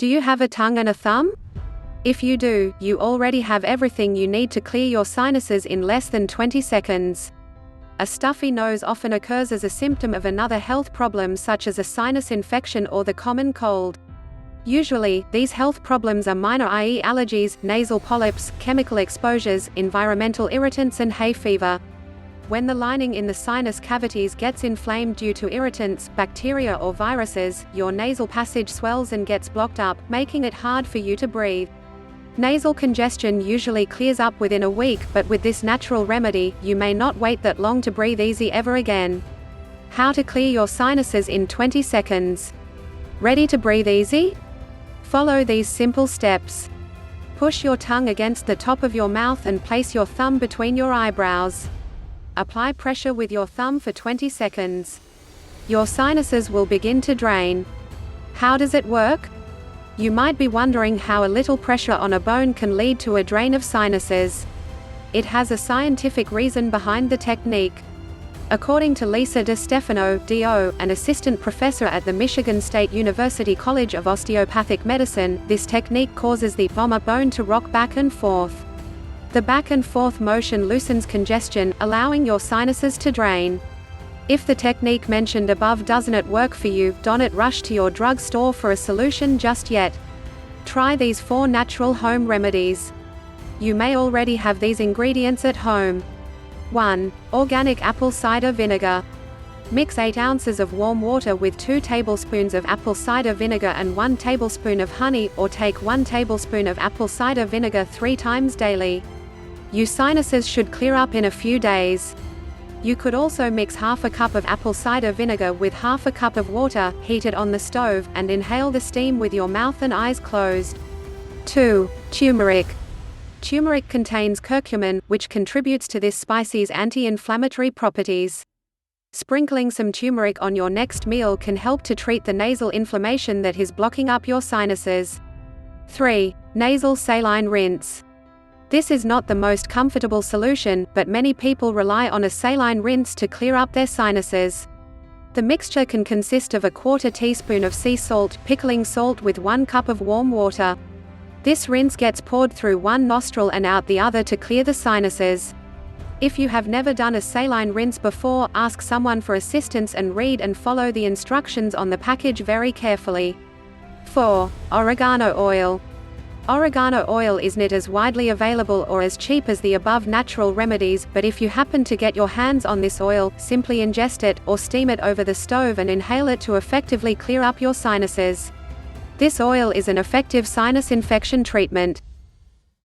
Do you have a tongue and a thumb? If you do, you already have everything you need to clear your sinuses in less than 20 seconds. A stuffy nose often occurs as a symptom of another health problem such as a sinus infection or the common cold. Usually, these health problems are minor, i.e. allergies, nasal polyps, chemical exposures, environmental irritants and hay fever. When the lining in the sinus cavities gets inflamed due to irritants, bacteria or viruses, your nasal passage swells and gets blocked up, making it hard for you to breathe. Nasal congestion usually clears up within a week, but with this natural remedy, you may not wait that long to breathe easy ever again. How to clear your sinuses in 20 seconds. Ready to breathe easy? Follow these simple steps. Push your tongue against the top of your mouth and place your thumb between your eyebrows. Apply pressure with your thumb for 20 seconds. Your sinuses will begin to drain. How does it work? You might be wondering how a little pressure on a bone can lead to a drain of sinuses. It has a scientific reason behind the technique. According to Lisa DeStefano, D.O., an assistant professor at the Michigan State University College of Osteopathic Medicine, this technique causes the vomit bone to rock back and forth. The back and forth motion loosens congestion, allowing your sinuses to drain. If the technique mentioned above doesn't work for you, don't rush to your drugstore for a solution just yet. Try these 4 natural home remedies. You may already have these ingredients at home. 1. Organic apple cider vinegar. Mix 8 ounces of warm water with 2 tablespoons of apple cider vinegar and 1 tablespoon of honey, or take 1 tablespoon of apple cider vinegar 3 times daily. Your sinuses should clear up in a few days. You could also mix half a cup of apple cider vinegar with half a cup of water, heat it on the stove, and inhale the steam with your mouth and eyes closed. 2. Turmeric. Turmeric contains curcumin, which contributes to this spice's anti-inflammatory properties. Sprinkling some turmeric on your next meal can help to treat the nasal inflammation that is blocking up your sinuses. 3. Nasal saline rinse. This is not the most comfortable solution, but many people rely on a saline rinse to clear up their sinuses. The mixture can consist of a 1/4 teaspoon of sea salt, pickling salt with 1 cup of warm water. This rinse gets poured through one nostril and out the other to clear the sinuses. If you have never done a saline rinse before, ask someone for assistance and read and follow the instructions on the package very carefully. 4. Oregano oil. Oregano oil isn't as widely available or as cheap as the above natural remedies, but if you happen to get your hands on this oil, simply ingest it, or steam it over the stove and inhale it to effectively clear up your sinuses. This oil is an effective sinus infection treatment.